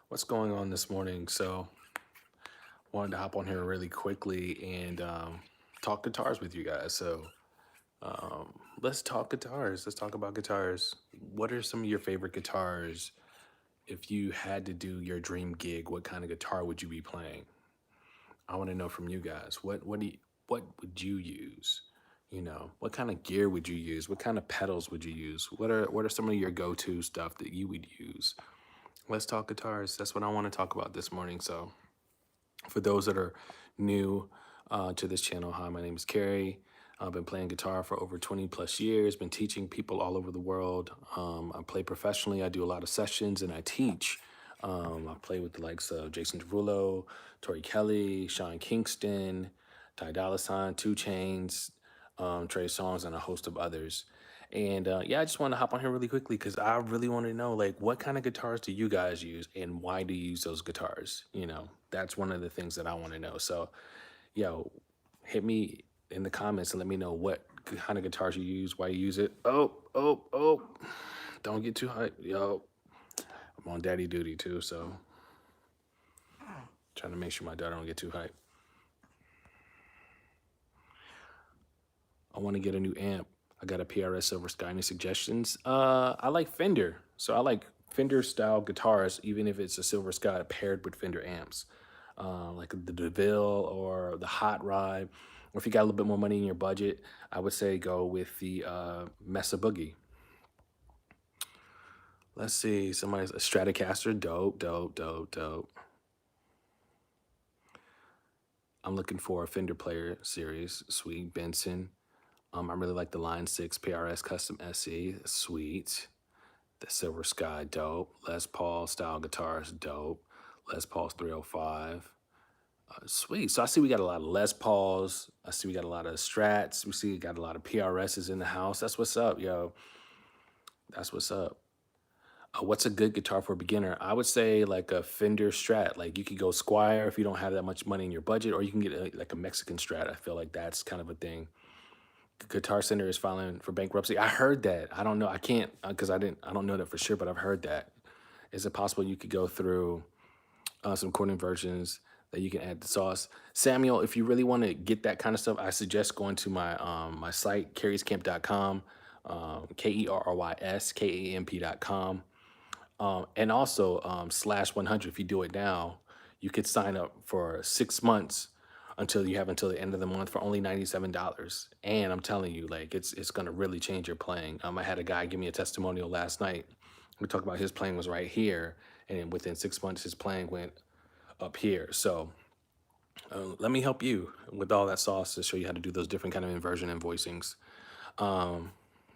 What's going on this morning? So, wanted to hop on here really quickly and talk guitars with you guys. Let's talk guitars. Let's talk about guitars. What are some of your favorite guitars? If you had to do your dream gig, what kind of guitar would you be playing? I want to know from you guys. What would you use? What kind of gear would you use? What kind of pedals would you use? What are some of your go-to stuff that you would use? Let's talk guitars. That's what I want to talk about this morning. So, for those that are new to this channel, hi, my name is Kerry. I've been playing guitar for over 20 plus years, been teaching people all over the world. I play professionally, I do a lot of sessions, and I teach. I play with the likes of Jason Derulo, Tori Kelly, Sean Kingston, Ty Dolla $ign, Two Chains, Trey Songz, and a host of others. And yeah, I just want to hop on here really quickly because I really want to know, like, what kind of guitars do you guys use and why do you use those guitars? That's one of the things that I want to know. So, yo, hit me in the comments and let me know what kind of guitars you use, why you use it. Oh, don't get too hyped, yo. I'm on daddy duty too, so trying to make sure my daughter don't get too hyped. I want to get a new amp. I got a PRS Silver Sky. Any suggestions? I like Fender. So I like Fender style guitars, even if it's a Silver Sky paired with Fender amps. Like the DeVille or the Hot Rod. Or if you got a little bit more money in your budget, I would say go with the Mesa Boogie. Let's see. Somebody's a Stratocaster. Dope. I'm looking for a Fender player series. Sweet. Benson. I really like the Line 6 PRS Custom SE, sweet. The Silver Sky, dope. Les Paul style guitars, dope. Les Paul's 305, sweet. So I see we got a lot of Les Pauls. I see we got a lot of Strats. We see we got a lot of PRSs in the house. That's what's up, yo. That's what's up. What's a good guitar for a beginner? I would say like a Fender Strat. Like you could go Squire if you don't have that much money in your budget, or you can get like a Mexican Strat. I feel like that's kind of a thing. Guitar Center is filing for bankruptcy. I heard that. I don't know. I can't because I don't know that for sure, but I've heard that. Is it possible you could go through some chord versions that you can add the sauce? Samuel, if you really want to get that kind of stuff, I suggest going to my site, kerryscamp.com, KERRYSKAMP.com. And also /100. If you do it now, you could sign up for 6 months until the end of the month for only $97. And I'm telling you, like it's gonna really change your playing. I had a guy give me a testimonial last night. We talked about his playing was right here, and then within 6 months his playing went up here. So let me help you with all that sauce to show you how to do those different kind of inversion and voicings.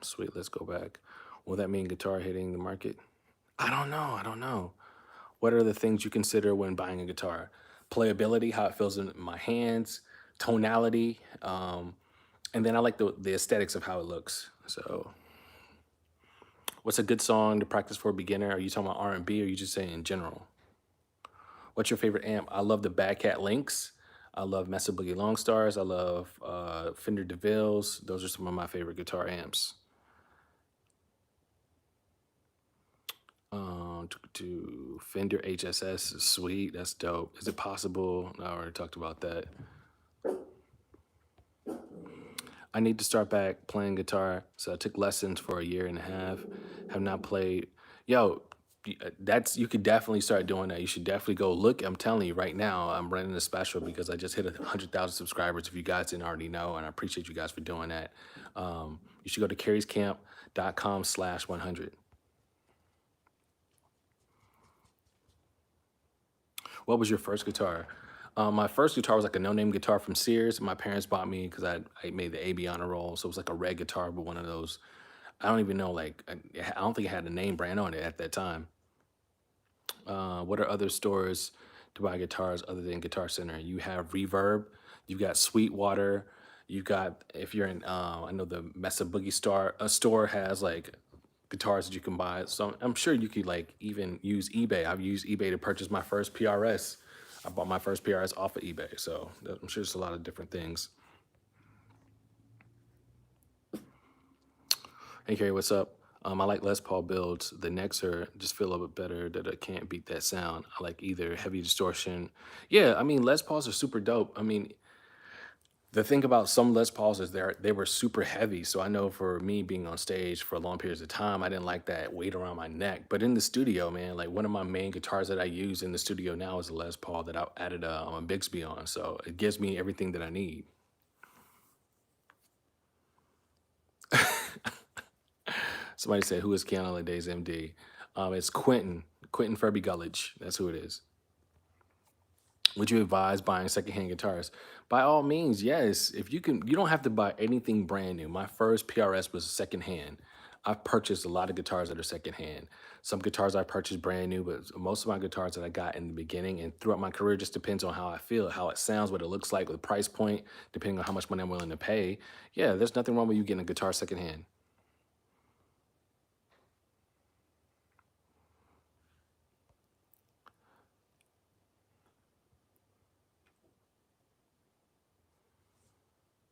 Sweet, let's go back. Will that mean guitar hitting the market? I don't know. What are the things you consider when buying a guitar? Playability, how it feels in my hands, tonality, and then I like the aesthetics of how it looks. So, what's a good song to practice for a beginner? Are you talking about R&B or are you just saying in general? What's your favorite amp? I love the Bad Cat Lynx. I love Mesa Boogie Long Stars. I love Fender DeVilles. Those are some of my favorite guitar amps. To Fender HSS is sweet. That's dope. Is it possible? I already talked about that. I need to start back playing guitar. So I took lessons for a year and a half. Have not played. Yo, that's you could definitely start doing that. You should definitely go look. I'm telling you right now, I'm running a special because I just hit 100,000 subscribers. If you guys didn't already know, and I appreciate you guys for doing that. You should go to kerryscamp.com/100. What was your first guitar? My first guitar was like a no-name guitar from Sears. My parents bought me because I made the AB honor roll, so it was like a red guitar, but one of those. I don't even know, like I don't think it had a name brand on it at that time. What are other stores to buy guitars other than Guitar Center? You have Reverb, you've got Sweetwater, you've got if you're in I know the Mesa Boogie store has like guitars that you can buy. So I'm sure you could like even use eBay. I've used eBay to purchase my first PRS. I bought my first PRS off of eBay. So I'm sure there's a lot of different things. Hey, Kerry, what's up? I like Les Paul builds. The necks are just feel a little bit better. That I can't beat that sound. I like either heavy distortion. Yeah, I mean Les Pauls are super dope. I mean the thing about some Les Pauls is they were super heavy. So I know for me being on stage for long periods of time, I didn't like that weight around my neck. But in the studio, man, like one of my main guitars that I use in the studio now is a Les Paul that I added a Bixby on. So it gives me everything that I need. Somebody said, "Who is Keanu Days MD?" It's Quentin Furby Gulledge. That's who it is. Would you advise buying secondhand guitars? By all means, yes. If you can, you don't have to buy anything brand new. My first PRS was secondhand. I've purchased a lot of guitars that are secondhand. Some guitars I purchased brand new, but most of my guitars that I got in the beginning and throughout my career just depends on how I feel, how it sounds, what it looks like, with the price point, depending on how much money I'm willing to pay. Yeah, there's nothing wrong with you getting a guitar secondhand.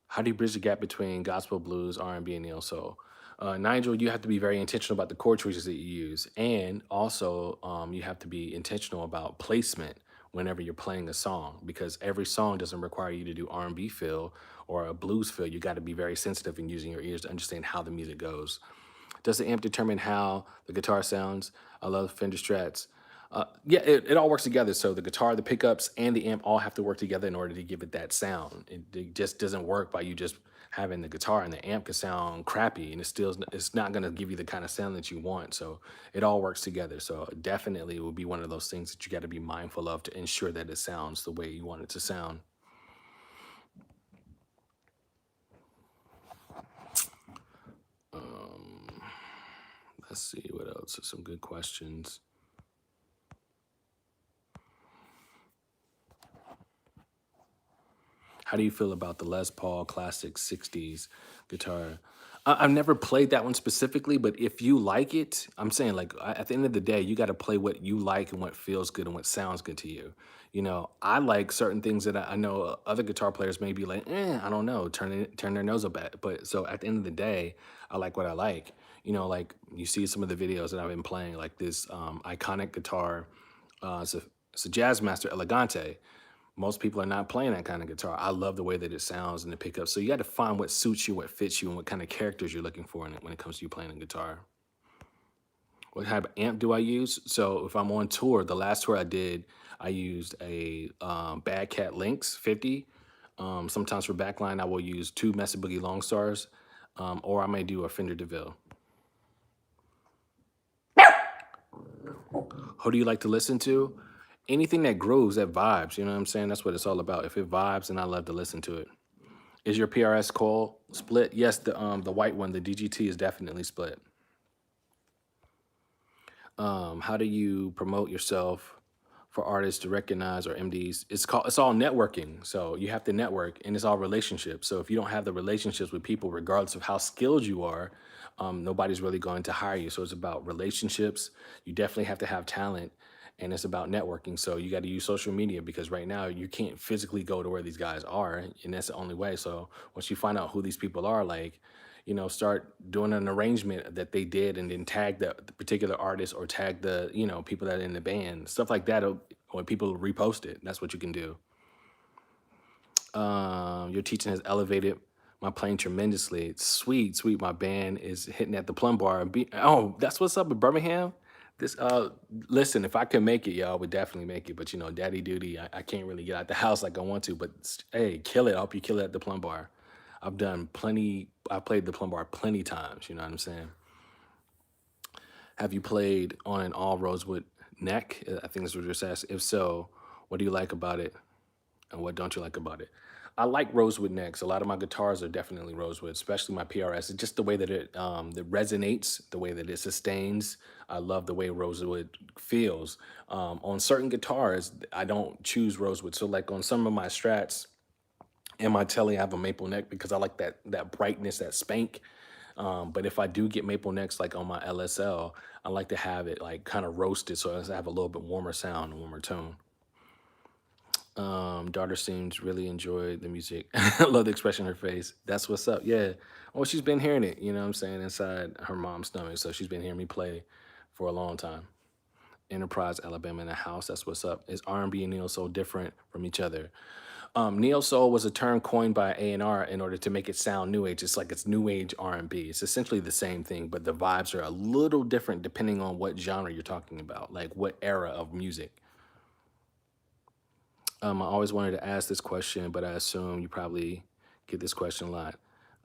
How do you bridge the gap between gospel, blues, R&B, and neo soul? Nigel, you have to be very intentional about the chord choices that you use, and also you have to be intentional about placement whenever you're playing a song, because every song doesn't require you to do R&B feel or a blues feel. You got to be very sensitive in using your ears to understand how the music goes. Does the amp determine how the guitar sounds? I love Fender Strats. Yeah, it all works together. So the guitar, the pickups, and the amp all have to work together in order to give it that sound. It just doesn't work by you just having the guitar and the amp can sound crappy, and it's not going to give you the kind of sound that you want. So it all works together. So definitely it will be one of those things that you got to be mindful of to ensure that it sounds the way you want it to sound. Um, let's see what else. Some good questions. How do you feel about the Les Paul Classic 60s guitar? I've never played that one specifically, but if you like it, I'm saying like at the end of the day, you got to play what you like and what feels good and what sounds good to you. You know, I like certain things that I know other guitar players may be like, I don't know, turn their nose up at. But so at the end of the day, I like what I like. You know, like you see some of the videos that I've been playing, like this iconic guitar. It's a Jazzmaster Elegante. Most people are not playing that kind of guitar. I love the way that it sounds and the pickup. So you got to find what suits you, what fits you, and what kind of characters you're looking for in it when it comes to you playing a guitar. What type of amp do I use? So if I'm on tour, the last tour I did, I used a Bad Cat Lynx 50. Sometimes for backline, I will use two Mesa Boogie Long Stars, or I may do a Fender DeVille. Who do you like to listen to? Anything that grooves, that vibes. You know what I'm saying? That's what it's all about. If it vibes, then I love to listen to it. Is your PRS coil split? Yes, the white one, the DGT is definitely split. How do you promote yourself for artists to recognize or MDs? It's all networking. So you have to network, and it's all relationships. So if you don't have the relationships with people, regardless of how skilled you are, nobody's really going to hire you. So it's about relationships. You definitely have to have talent, and it's about networking. So you got to use social media because right now you can't physically go to where these guys are, and that's the only way. So once you find out who these people are, like, you know, start doing an arrangement that they did and then tag the particular artist or tag the, you know, people that are in the band, stuff like that. When people repost it, that's what you can do. Your teaching has elevated my playing tremendously. Sweet, sweet. My band is hitting at the plumb bar. Oh, that's what's up in Birmingham. This listen, if I could make it, y'all, I would definitely make it. But you know, daddy duty, I can't really get out the house like I want to. But hey, kill it. I hope you kill it at the plumb bar. I've done plenty. I played the plumb bar plenty times. You know what I'm saying? Have you played on an all rosewood neck? I think that's what you're saying. If so, what do you like about it, and what don't you like about it? I like rosewood necks. A lot of my guitars are definitely rosewood, especially my PRS. It's just the way that it resonates, the way that it sustains. I love the way rosewood feels. On certain guitars, I don't choose rosewood. So like on some of my Strats and my Telly, I have a maple neck because I like that brightness, that spank. But if I do get maple necks like on my LSL, I like to have it like kind of roasted so I have a little bit warmer sound, warmer tone. Daughter seems really enjoyed the music. I love the expression on her face. That's what's up. Yeah. Well, she's been hearing it, you know what I'm saying, inside her mom's stomach. So she's been hearing me play for a long time. Enterprise, Alabama in the house. That's what's up. Is R&B and neo soul different from each other? Neo soul was a term coined by A&R in order to make it sound new age. It's like it's new age R&B. It's essentially the same thing, but the vibes are a little different depending on what genre you're talking about, like what era of music. I always wanted to ask this question, but I assume you probably get this question a lot.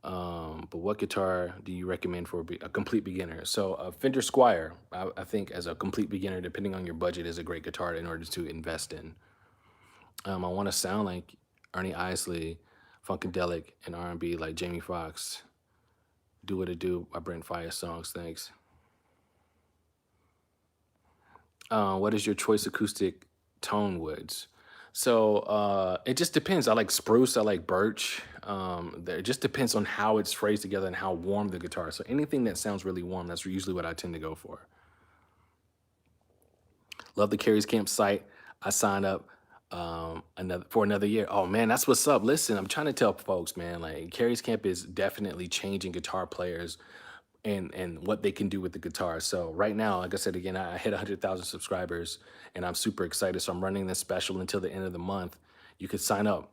But what guitar do you recommend for a complete beginner? So a Fender Squire, I think as a complete beginner, depending on your budget, is a great guitar in order to invest in. I want to sound like Ernie Isley, Funkadelic, and R&B like Jamie Foxx. Do What It Do by Brent Fire songs. Thanks. What is your choice acoustic tone woods? So it just depends. I like spruce. I like birch. It just depends on how it's phrased together and how warm the guitar is. So anything that sounds really warm, that's usually what I tend to go for. Love the Kerry's Camp site. I signed up another year. Oh man, that's what's up. Listen, I'm trying to tell folks, man, like Kerry's Camp is definitely changing guitar players and what they can do with the guitar. So right now, like I said again, I hit 100,000 subscribers, and I'm super excited. So I'm running this special until the end of the month. You could sign up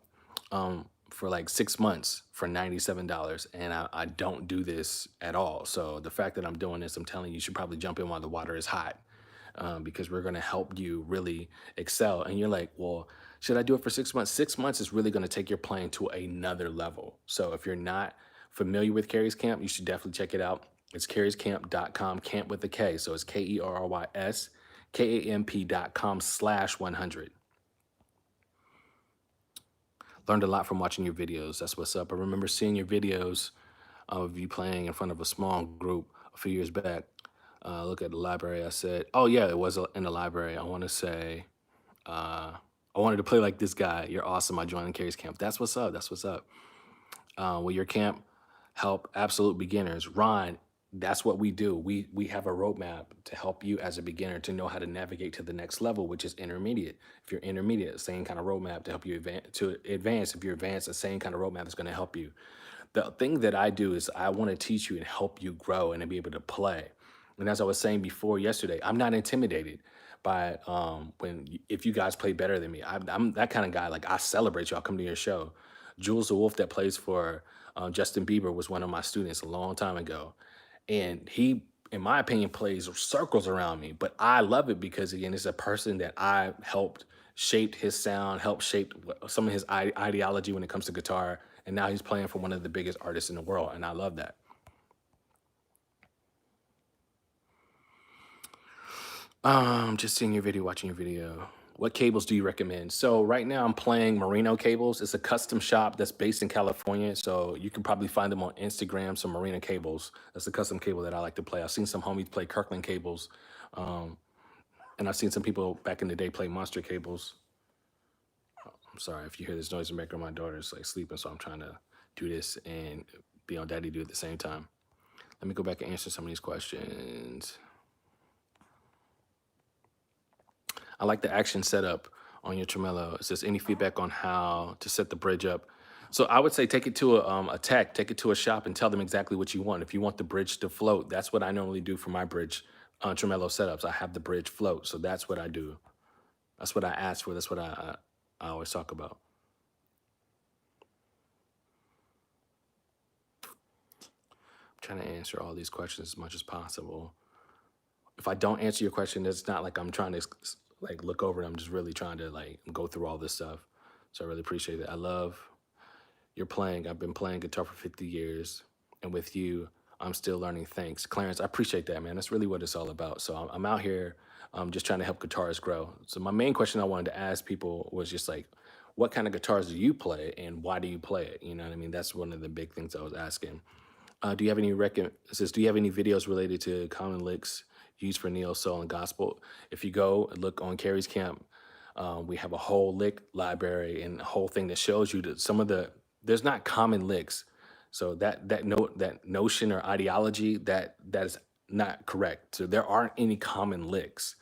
for like 6 months for $97, and I don't do this at all. So the fact that I'm doing this, I'm telling you, you should probably jump in while the water is hot, because we're going to help you really excel. And you're like, well, should I do it for 6 months? 6 months is really going to take your playing to another level. So if you're not familiar with Kerry's Camp, you should definitely check it out. It's kerryscamp.com, camp with a K. So it's KERRYSKAMP.com/100. Learned a lot from watching your videos. That's what's up. I remember seeing your videos of you playing in front of a small group a few years back. Look at the library. I said, oh, yeah, it was in the library. I want to say, I wanted to play like this guy. You're awesome. I joined Kerry's Camp. That's what's up. That's what's up. Will your camp help absolute beginners? Ron, that's what we do. We have a roadmap to help you as a beginner to know how to navigate to the next level, which is intermediate. If you're intermediate, same kind of roadmap to help you advance. If you're advanced, the same kind of roadmap is going to help you. The thing that I do is I want to teach you and help you grow and to be able to play. And as I was saying before yesterday, I'm not intimidated by if you guys play better than me. I'm that kind of guy. Like I celebrate you. I'll come to your show. Jules the Wolf that plays for Justin Bieber was one of my students a long time ago, and he, in my opinion, plays circles around me. But I love it because again, it's a person that I helped shaped his sound, helped shape some of his ideology when it comes to guitar, and now he's playing for one of the biggest artists in the world, and I love that. Just seeing your video, watching your video. What cables do you recommend? So right now I'm playing Merino cables. It's a custom shop that's based in California. So you can probably find them on Instagram, some Merino cables. That's a custom cable that I like to play. I've seen some homies play Kirkland cables. Um, and I've seen some people back in the day play Monster cables. I'm sorry if you hear this noise in the background. My daughter's like sleeping, so I'm trying to do this and be on daddy duty at the same time. Let me go back and answer some of these questions. I like the action setup on your tremolo. Is there any feedback on how to set the bridge up? So I would say take it to a tech, take it to a shop and tell them exactly what you want. If you want the bridge to float, that's what I normally do for my bridge tremolo setups. I have the bridge float, so that's what I do. That's what I ask for. That's what I always talk about. I'm trying to answer all these questions as much as possible. If I don't answer your question, it's not like I'm trying to like look over it. I'm just really trying to like go through all this stuff. So I really appreciate it. I love your playing. I've been playing guitar for 50 years, and with you, I'm still learning. Thanks, Clarence. I appreciate that, man. That's really what it's all about. So I'm out here just trying to help guitarists grow. So my main question I wanted to ask people was just like, what kind of guitars do you play, and why do you play it? You know what I mean? That's one of the big things I was asking. Do you have any it says, do you have any videos related to common licks used for neo soul and gospel? If you go and look on Kerry's Camp, we have a whole lick library and a whole thing that shows you that some of there's not common licks. So that notion or ideology that is not correct. So there aren't any common licks.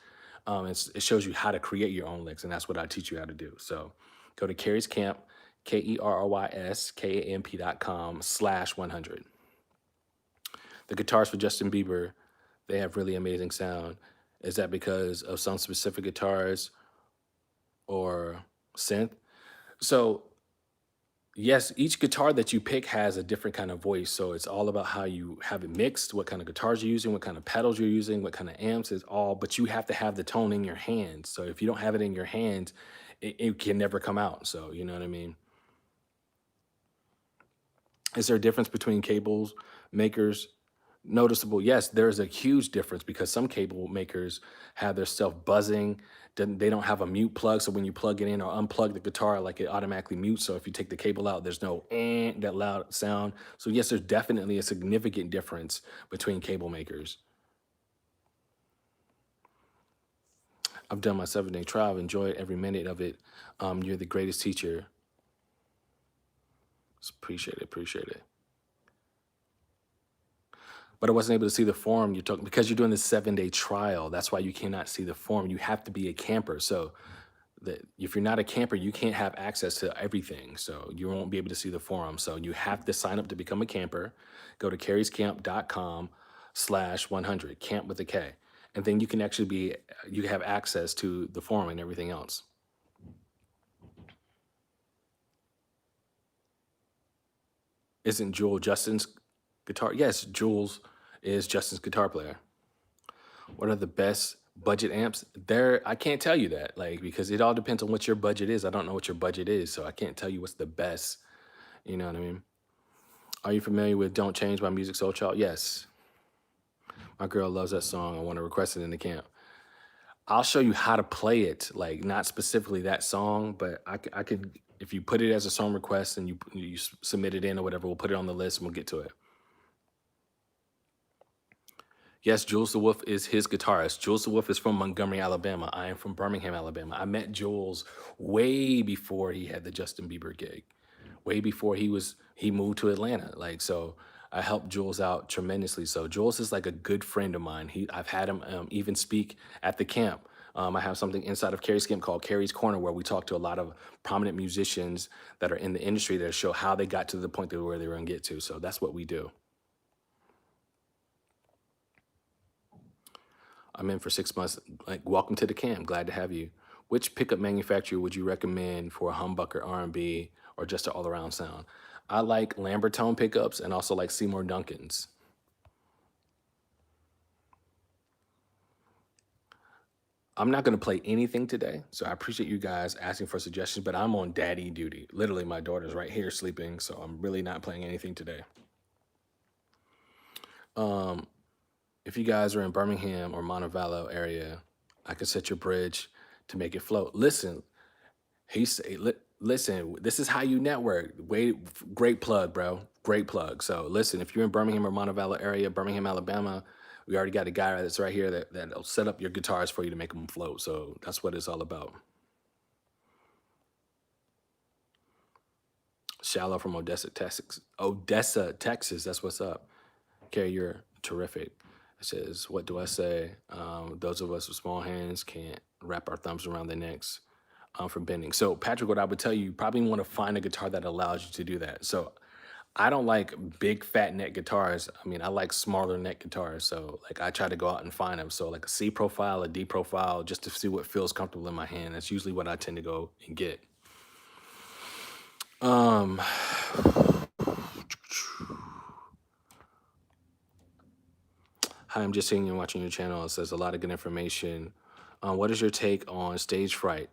It shows you how to create your own licks, and that's what I teach you how to do. So Go to Kerry's Camp, KerrysKamp.com/100. The guitars for Justin Bieber, they have really amazing sound. Is that because of some specific guitars or synth? So yes, each guitar that you pick has a different kind of voice. So it's all about how you have it mixed, what kind of guitars you're using, what kind of pedals you're using, what kind of amps is all, but you have to have the tone in your hands. So if you don't have it in your hands, it can never come out. So you know what I mean? Is there a difference between cables makers? Noticeable, yes, there's a huge difference because some cable makers have their stuff buzzing. They don't have a mute plug, so when you plug it in or unplug the guitar, like it automatically mutes. So if you take the cable out, there's no that loud sound. So yes, there's definitely a significant difference between cable makers. I've done my 7-day trial. I've enjoyed every minute of it. You're the greatest teacher. Appreciate it. Appreciate it. But I wasn't able to see the form you're talking because you're doing the 7-day trial. That's why you cannot see the form. You have to be a camper. So if you're not a camper, you can't have access to everything. So you won't be able to see the forum. So you have to sign up to become a camper. Go to kerryscamp.com/100, camp with a K. And then you can actually you have access to the forum and everything else. Isn't Jewel Justin's guitar? Yes, Jules is Justin's guitar player. What are the best budget amps? I can't tell you that, like, because it all depends on what your budget is. I don't know what your budget is, so I can't tell you what's the best. You know what I mean? Are you familiar with Don't Change by Music Soul Child? Yes. My girl loves that song. I want to request it in the camp. I'll show you how to play it, like not specifically that song, but I could, if you put it as a song request and you submit it in or whatever, we'll put it on the list and we'll get to it. Yes, Jules the Wolf is his guitarist. Jules the Wolf is from Montgomery, Alabama. I am from Birmingham, Alabama. I met Jules way before he had the Justin Bieber gig, way before he moved to Atlanta. Like, so I helped Jules out tremendously. So Jules is like a good friend of mine. I've had him even speak at the camp. I have something inside of Kerry's camp called Kerry's Corner, where we talk to a lot of prominent musicians that are in the industry that show how they got to the point where they were going to get to. So that's what we do. I'm in for 6 months. Like, welcome to the camp. Glad to have you. Which pickup manufacturer would you recommend for a humbucker, R&B, or just an all-around sound? I like Lambertone pickups and also like Seymour Duncan's. I'm not going to play anything today, so I appreciate you guys asking for suggestions, but I'm on daddy duty. Literally, my daughter's right here sleeping, so I'm really not playing anything today. If you guys are in Birmingham or Montevallo area, I could set your bridge to make it float. Listen, listen, this is how you network. Great plug, bro. Great plug. So listen, if you're in Birmingham or Montevallo area, Birmingham, Alabama, we already got a guy that's right here that'll set up your guitars for you to make them float. So that's what it's all about. Shallow from Odessa, Texas. Odessa, Texas. That's what's up. Kerry, you're terrific. It says, what do I say? Those of us with small hands can't wrap our thumbs around their necks for bending. So Patrick, what I would tell you, you probably want to find a guitar that allows you to do that. So I don't like big fat neck guitars. I mean, I like smaller neck guitars. So like I try to go out and find them. So like a C profile, a D profile, just to see what feels comfortable in my hand. That's usually what I tend to go and get. Hi, I'm just seeing you watching your channel. It says a lot of good information. What is your take on stage fright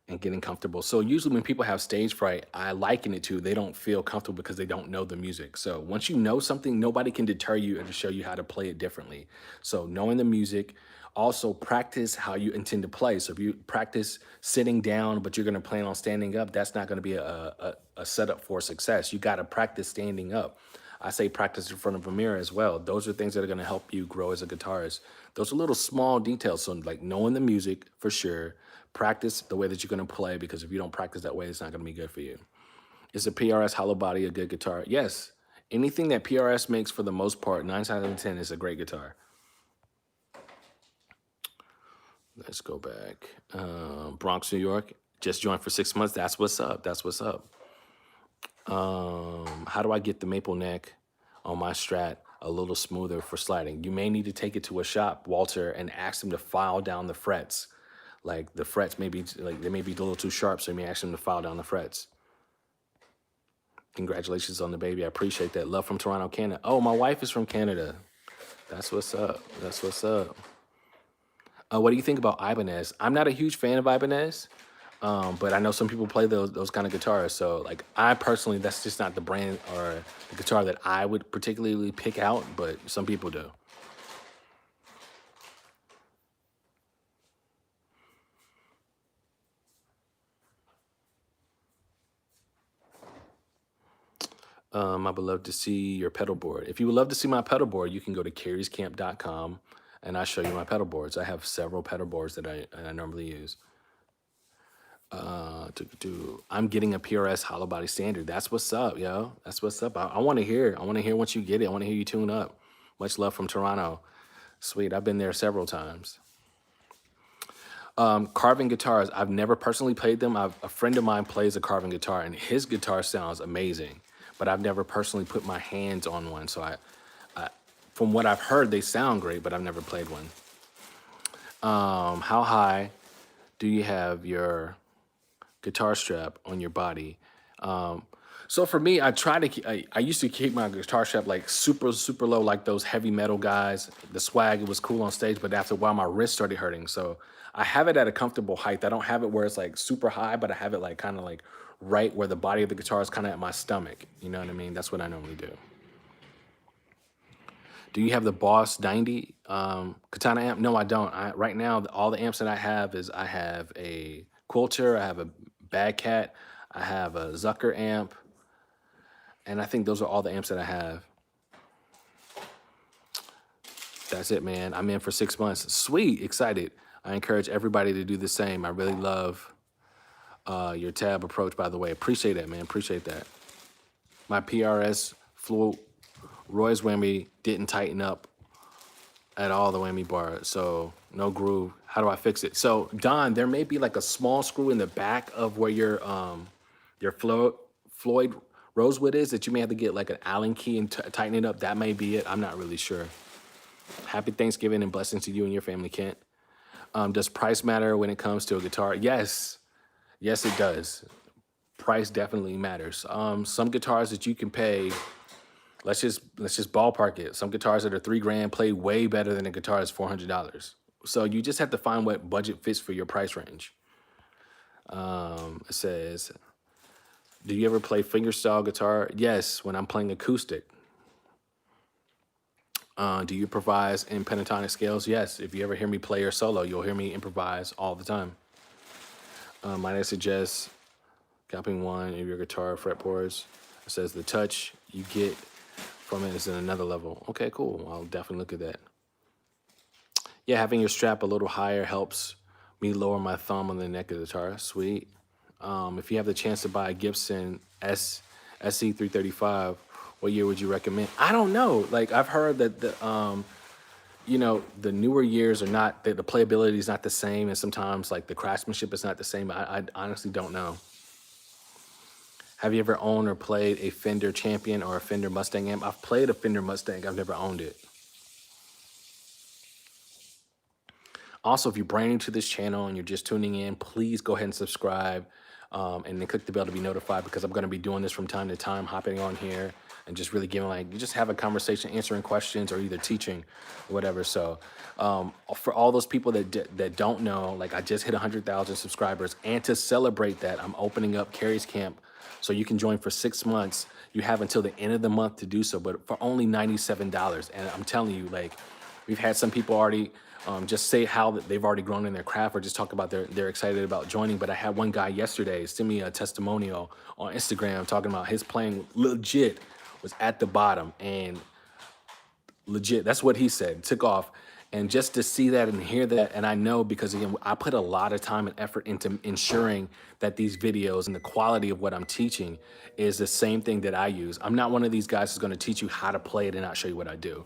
and getting comfortable? So usually when people have stage fright, I liken it to they don't feel comfortable because they don't know the music. So once you know something, nobody can deter you or to show you how to play it differently. So knowing the music, also practice how you intend to play. So if you practice sitting down, but you're going to plan on standing up, that's not going to be a setup for success. You got to practice standing up. I say practice in front of a mirror as well. Those are things that are going to help you grow as a guitarist. Those are little small details. So like knowing the music for sure, practice the way that you're going to play, because if you don't practice that way, it's not going to be good for you. Is a PRS hollow body a good guitar? Yes. Anything that PRS makes for the most part, 9 times out of 10 is a great guitar. Let's go back. Bronx, New York. Just joined for 6 months. That's what's up. That's what's up. How do I get the maple neck on my Strat a little smoother for sliding? You may need to take it to a shop, Walter, and ask them to file down the frets. Like the frets may be like they may be a little too sharp, so you may ask them to file down the frets. Congratulations on the baby. I appreciate that. Love from Toronto, Canada. Oh, my wife is from Canada. That's what's up. That's what's up. What do you think about Ibanez? I'm not a huge fan of Ibanez, but I know some people play those kind of guitars. So, like, I personally, that's just not the brand or the guitar that I would particularly pick out, but some people do. I would love to see your pedal board. If you would love to see my pedal board, you can go to kerryscamp.com and I'll show you my pedal boards. I have several pedal boards that I normally use. I'm getting a PRS hollow body standard. That's what's up, yo. That's what's up. I want to hear. I want to hear once you get it. I want to hear you tune up. Much love from Toronto. Sweet. I've been there several times. Carving guitars. I've never personally played them. A friend of mine plays a carving guitar, and his guitar sounds amazing. But I've never personally put my hands on one. So from what I've heard, they sound great, but I've never played one. How high do you have your guitar strap on your body? So for me, I used to keep my guitar strap like super, super low, like those heavy metal guys. The swag, it was cool on stage, but after a while, my wrist started hurting. So I have it at a comfortable height. I don't have it where it's like super high, but I have it like kind of like right where the body of the guitar is kind of at my stomach. You know what I mean? That's what I normally do. Do you have the Boss 90 Katana amp? No, I don't. Right now, all the amps that I have is I have a Quilter, I have a Bad Cat, I have a Zucker amp, and I think those are all the amps that I have. That's it, man. I'm in for 6 months. Sweet, excited. I encourage everybody to do the same. I really love your tab approach, by the way. Appreciate that, man. Appreciate that. My PRS Floyd Roy's whammy didn't tighten up at all, the whammy bar, so no groove. How do I fix it? So Don, there may be like a small screw in the back of where your Floyd Rosewood is that you may have to get like an Allen key and tighten it up. That may be it. I'm not really sure. Happy Thanksgiving and blessings to you and your family, Kent. Does price matter when it comes to a guitar? Yes. Yes, it does. Price definitely matters. Some guitars that you can pay, let's just ballpark it. Some guitars that are $3,000 play way better than a guitar that's $400. So you just have to find what budget fits for your price range. It says, do you ever play fingerstyle guitar? Yes, when I'm playing acoustic. Do you improvise in pentatonic scales? Yes. If you ever hear me play or solo, you'll hear me improvise all the time. Might I suggest copying one of your guitar fretboards? It says the touch you get from it is in another level. Okay, cool. I'll definitely look at that. Yeah, having your strap a little higher helps me lower my thumb on the neck of the guitar. Sweet. If you have the chance to buy a Gibson SC335, what year would you recommend? I don't know. Like, I've heard that the newer years are not, the playability is not the same, and sometimes like the craftsmanship is not the same. I honestly don't know. Have you ever owned or played a Fender Champion or a Fender Mustang amp? I've played a Fender Mustang. I've never owned it. Also, if you're brand new to this channel and you're just tuning in, please go ahead and subscribe and then click the bell to be notified, because I'm going to be doing this from time to time, hopping on here and just really giving, like, you just have a conversation, answering questions, or either teaching or whatever. So for all those people that don't know, like, I just hit 100,000 subscribers, and to celebrate that, I'm opening up Kerry's Camp. So you can join for 6 months. You have until the end of the month to do so, but for only $97. And I'm telling you, like, we've had some people already just say how that they've already grown in their craft, or just talk about they're excited about joining. But I had one guy yesterday send me a testimonial on Instagram talking about his playing legit was at the bottom, and legit, that's what he said, took off. And just to see that and hear that, and I know, because again, I put a lot of time and effort into ensuring that these videos and the quality of what I'm teaching is the same thing that I use. I'm not one of these guys who's going to teach you how to play it and not show you what I do.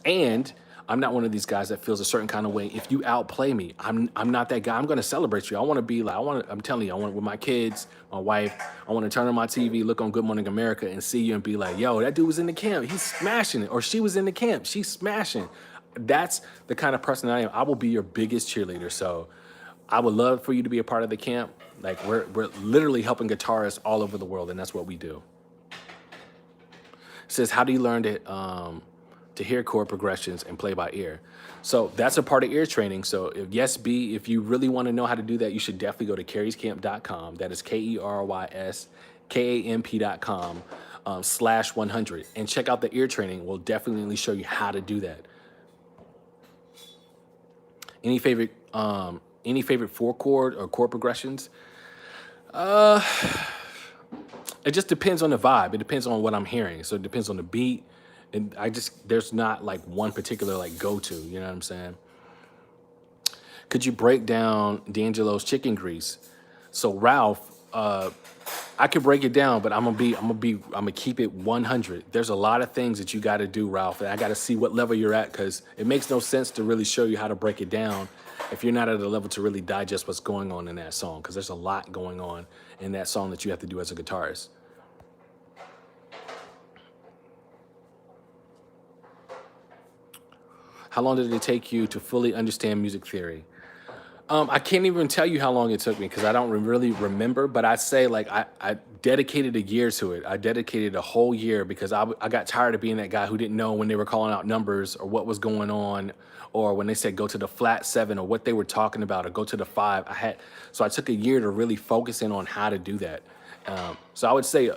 And I'm not one of these guys that feels a certain kind of way. If you outplay me, I'm not that guy. I'm going to celebrate you. I want to be like, I'm telling you, I want with my kids, my wife, I want to turn on my TV, look on Good Morning America and see you and be like, yo, that dude was in the camp. He's smashing it. Or she was in the camp. She's smashing. That's the kind of person I am. I will be your biggest cheerleader. So I would love for you to be a part of the camp. Like we're literally helping guitarists all over the world, and that's what we do. It says, how do you learn to hear chord progressions and play by ear? So that's a part of ear training. So if you really want to know how to do that, you should definitely go to kerryscamp.com. That is KERYSKAMP.com /100 and check out the ear training. We'll definitely show you how to do that. Any favorite four chord or chord progressions? It just depends on the vibe. It depends on what I'm hearing. So it depends on the beat. And there's not like one particular like go-to, you know what I'm saying? Could you break down D'Angelo's Chicken Grease? So Ralph, I could break it down, but I'm gonna keep it 100. There's a lot of things that you got to do, Ralph, and I got to see what level you're at, because it makes no sense to really show you how to break it down if you're not at a level to really digest what's going on in that song, because there's a lot going on in that song that you have to do as a guitarist. How long did it take you to fully understand music theory? I can't even tell you how long it took me because I don't really remember, but I'd say like I dedicated a year to it. I dedicated a whole year because I got tired of being that guy who didn't know when they were calling out numbers or what was going on, or when they said go to the flat 7 or what they were talking about, or go to the 5. So I took a year to really focus in on how to do that. So I would say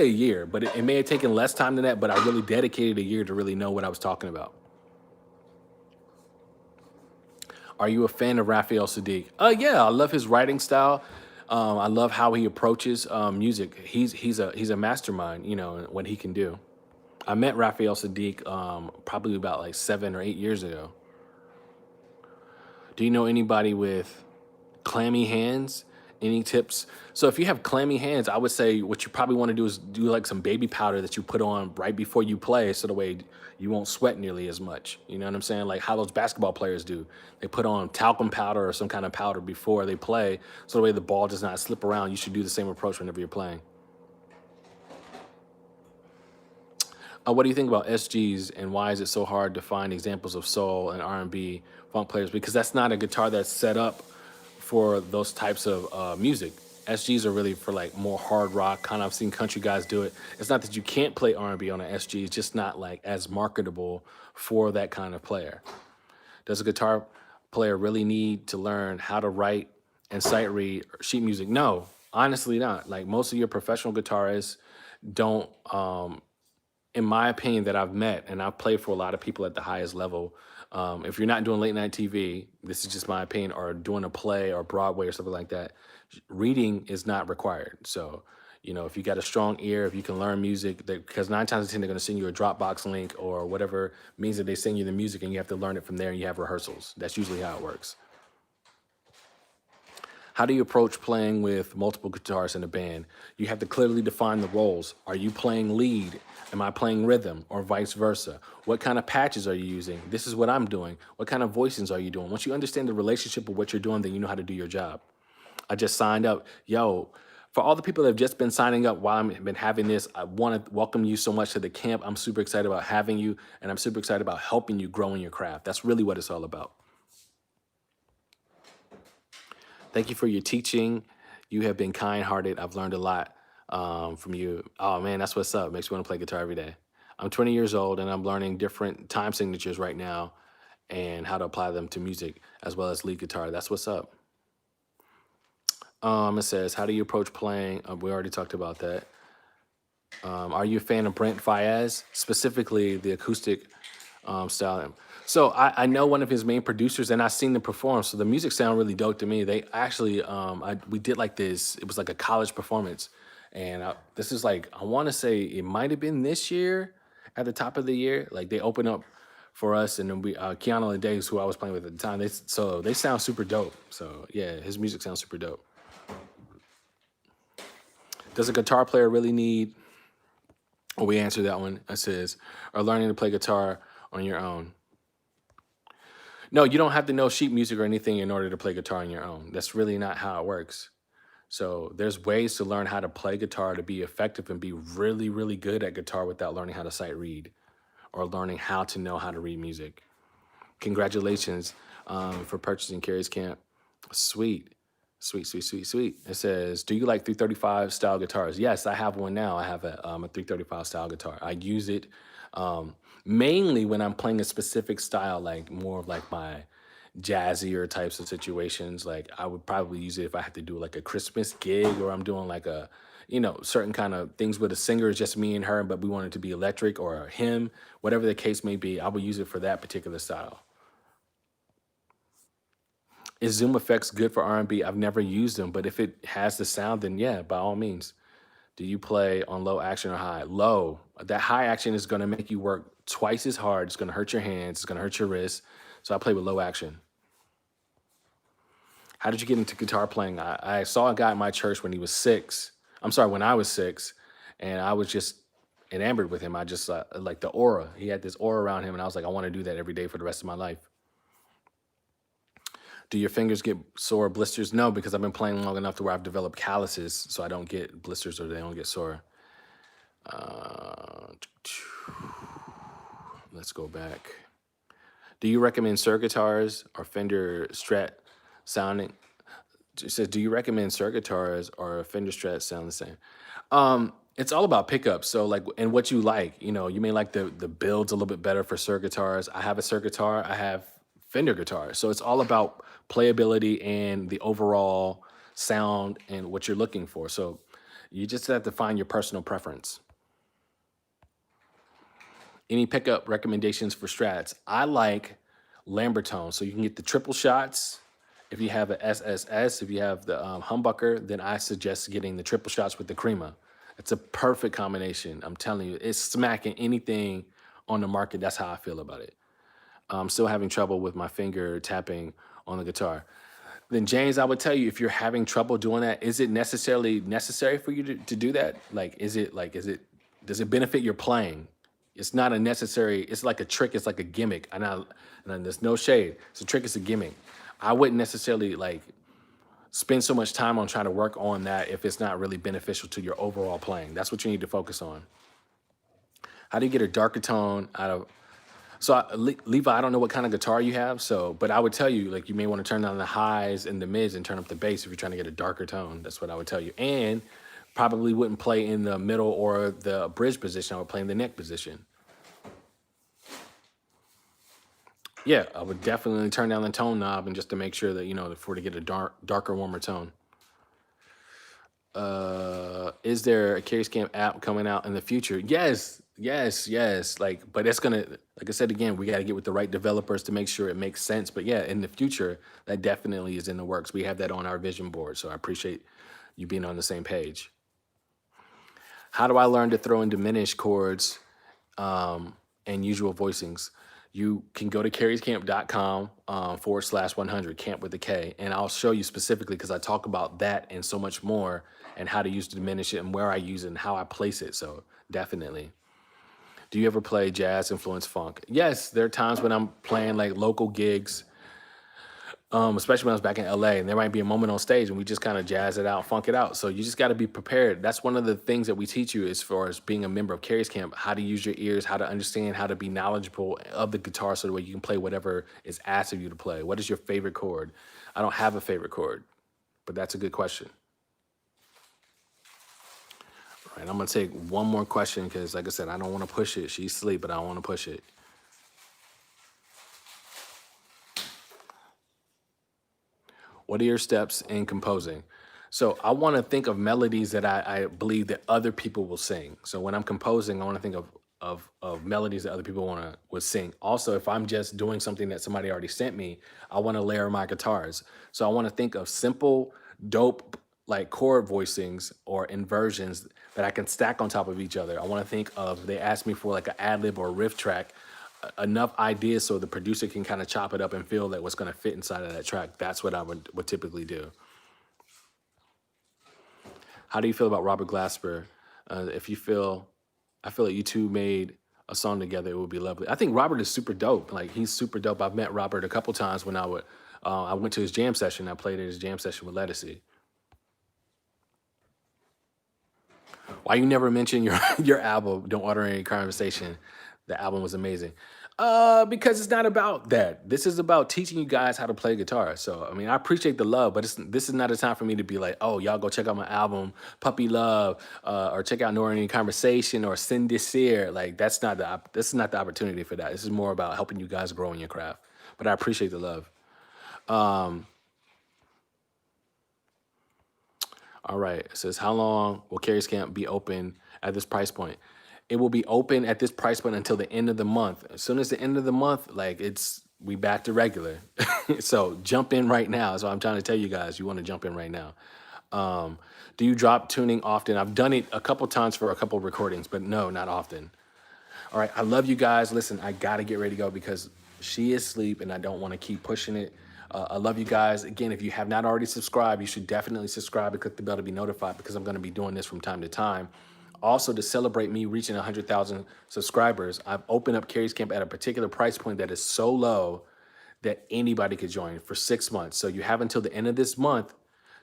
a year, but it may have taken less time than that, but I really dedicated a year to really know what I was talking about. Are you a fan of Raphael Sadiq? Yeah, I love his writing style. I love how he approaches music. He's a mastermind, you know, what he can do. I met Raphael Sadiq probably about like 7 or 8 years ago. Do you know anybody with clammy hands? Any tips? So if you have clammy hands, I would say what you probably want to do is do like some baby powder that you put on right before you play, so the way you won't sweat nearly as much. You know what I'm saying? Like how those basketball players do. They put on talcum powder or some kind of powder before they play, so the way the ball does not slip around. You should do the same approach whenever you're playing. What do you think about SGs, and why is it so hard to find examples of soul and R&B funk players? Because that's not a guitar that's set up for those types of music. SGs are really for like more hard rock kind of. I've seen country guys do it. It's not that you can't play R&B on an SG. It's just not like as marketable for that kind of player. Does a guitar player really need to learn how to write and sight read sheet music? No, honestly not. Like most of your professional guitarists don't, in my opinion, that I've met, and I've played for a lot of people at the highest level. If you're not doing late night TV, this is just my opinion, or doing a play or Broadway or something like that, reading is not required. So, you know, if you got a strong ear, if you can learn music, because 9 times out of 10 they're going to send you a Dropbox link or whatever means that they send you the music, and you have to learn it from there, and you have rehearsals. That's usually how it works. How do you approach playing with multiple guitars in a band? You have to clearly define the roles. Are you playing lead? Am I playing rhythm, or vice versa? What kind of patches are you using? This is what I'm doing. What kind of voicings are you doing? Once you understand the relationship of what you're doing, then you know how to do your job. I just signed up. Yo, for all the people that have just been signing up while I've been having this, I want to welcome you so much to the camp. I'm super excited about having you, and I'm super excited about helping you grow in your craft. That's really what it's all about. Thank you for your teaching. You have been kind-hearted. I've learned a lot from you. Oh man, that's what's up. Makes me want to play guitar every day. I'm 20 years old and I'm learning different time signatures right now and how to apply them to music as well as lead guitar. That's what's up. It says, how do you approach playing? We already talked about that. Are you a fan of Brent Faiyaz, specifically the acoustic style? So I know one of his main producers, and I've seen them perform. So the music sound really dope to me. They actually, we did like this. It was like a college performance, and this is like, I want to say it might have been this year at the top of the year. Like they opened up for us, and then Keanu and Days, who I was playing with at the time. They sound super dope. So yeah, his music sounds super dope. Does a guitar player really need? Well, we answered that one. It says, or learning to play guitar on your own. No, you don't have to know sheet music or anything in order to play guitar on your own. That's really not how it works. So there's ways to learn how to play guitar to be effective and be really, really good at guitar without learning how to sight read or learning how to know how to read music. Congratulations for purchasing Kerry's Camp. Sweet, sweet, sweet, sweet, sweet. It says, do you like 335 style guitars? Yes, I have one now. I have a 335 style guitar. I use it mainly when I'm playing a specific style, like more of like my jazzier types of situations. Like I would probably use it if I had to do like a Christmas gig or I'm doing like a, certain kind of things with a singer, it's just me and her, but we want it to be electric or him, whatever the case may be. I would use it for that particular style. Is Zoom effects good for R&B? I've never used them, but if it has the sound, then yeah, by all means. Do you play on low action or high? Low. That high action is going to make you work twice as hard. It's going to hurt your hands. It's going to hurt your wrists. So I play with low action. How did you get into guitar playing? I saw a guy at my church when he was 6. I'm sorry, when I was 6, and I was just enamored with him. I just like the aura. He had this aura around him, and I was like, I want to do that every day for the rest of my life. Do your fingers get sore or blisters? No, because I've been playing long enough to where I've developed calluses, so I don't get blisters or they don't get sore. Let's go back. Do you recommend Sur guitars or Fender Strat sounding? It says, do you recommend Sur guitars or Fender Strat sound the same? It's all about pickups. So like, and what you like, you may like the builds a little bit better for Sur guitars. I have a Sur guitar. I have Fender guitars. So it's all about playability and the overall sound and what you're looking for. So you just have to find your personal preference. Any pickup recommendations for Strats? I like Lambertone. So you can get the triple shots. If you have a SSS, if you have the humbucker, then I suggest getting the triple shots with the Crema. It's a perfect combination. I'm telling you, it's smacking anything on the market. That's how I feel about it. I'm still having trouble with my finger tapping on the guitar. Then James, I would tell you, if you're having trouble doing that, is it necessarily necessary for you to do that? Does it benefit your playing? It's not a necessary, it's like a trick, it's like a gimmick. And there's no shade. It's a trick, it's a gimmick. I wouldn't necessarily spend so much time on trying to work on that if it's not really beneficial to your overall playing. That's what you need to focus on. How do you get a darker tone out of Levi, I don't know what kind of guitar you have, but I would tell you, you may want to turn down the highs and the mids and turn up the bass if you're trying to get a darker tone. That's what I would tell you. And probably wouldn't play in the middle or the bridge position. I would play in the neck position. Yeah, I would definitely turn down the tone knob and just to make sure that, to get a darker, warmer tone. Is there a Kerry's Camp app coming out in the future? Yes. But it's gonna, like I said again, we got to get with the right developers to make sure it makes sense. But yeah, in the future, that definitely is in the works. We have that on our vision board, so I appreciate you being on the same page. How do I learn to throw in diminished chords and usual voicings? You can go to kerryscamp.com /100, camp with a K, and I'll show you specifically because I talk about that and so much more and how to use the diminish it and where I use it and how I place it. So definitely. Do you ever play jazz influenced funk? Yes, there are times when I'm playing local gigs, especially when I was back in LA, and there might be a moment on stage and we just kind of jazz it out, funk it out. So you just got to be prepared. That's one of the things that we teach you as far as being a member of Kerry's Camp, how to use your ears, how to understand, how to be knowledgeable of the guitar so that way you can play whatever is asked of you to play. What is your favorite chord? I don't have a favorite chord, but that's a good question. All right, I'm going to take one more question because, like I said, I don't want to push it. She's asleep, but I don't want to push it. What are your steps in composing? So I want to think of melodies that I believe that other people will sing. So when I'm composing, I want to think of melodies that other people would sing. Also, if I'm just doing something that somebody already sent me, I want to layer my guitars. So I want to think of simple, dope chord voicings or inversions that I can stack on top of each other. I want to think of, they asked me for an ad lib or a riff track, enough ideas so the producer can kind of chop it up and feel that what's going to fit inside of that track. That's what I would typically do. How do you feel about Robert Glasper? I feel like you two made a song together, it would be lovely. I think Robert is super dope. Like he's super dope. I've met Robert a couple times when I went to his jam session. I played at his jam session with Lettucey. Why you never mention your your album? Don't order any conversation. The album was amazing. Because it's not about that. This is about teaching you guys how to play guitar. So I mean, I appreciate the love, but this is not a time for me to be like, oh, y'all go check out my album, Puppy Love, or check out No Any Conversation or Send This Here. Like this is not the opportunity for that. This is more about helping you guys grow in your craft. But I appreciate the love. Um, All right. It says, how long will Carrie's Camp be open at this price point? It will be open at this price point until the end of the month. As soon as the end of the month, like we back to regular. So jump in right now. So I'm trying to tell you guys, you want to jump in right now. Do you drop tuning often? I've done it a couple times for a couple recordings, but no, not often. All right, I love you guys. Listen, I gotta get ready to go because she is asleep and I don't want to keep pushing it. I love you guys. Again, if you have not already subscribed, you should definitely subscribe and click the bell to be notified because I'm going to be doing this from time to time. Also, to celebrate me reaching 100,000 subscribers, I've opened up Carrie's Camp at a particular price point that is so low that anybody could join for 6 months. So you have until the end of this month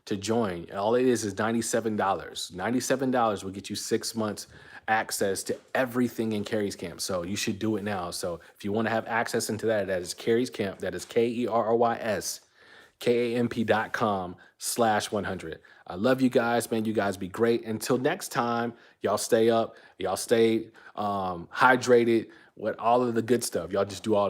to join. All it is $97. $97 will get you 6 months access to everything in Kerry's Camp. So you should do it now. So if you want to have access into that, that is Kerry's Camp. That is KERRYS KAMP.com/100. I love you guys, man. You guys be great. Until next time, y'all stay up. Y'all stay hydrated with all of the good stuff. Y'all just do all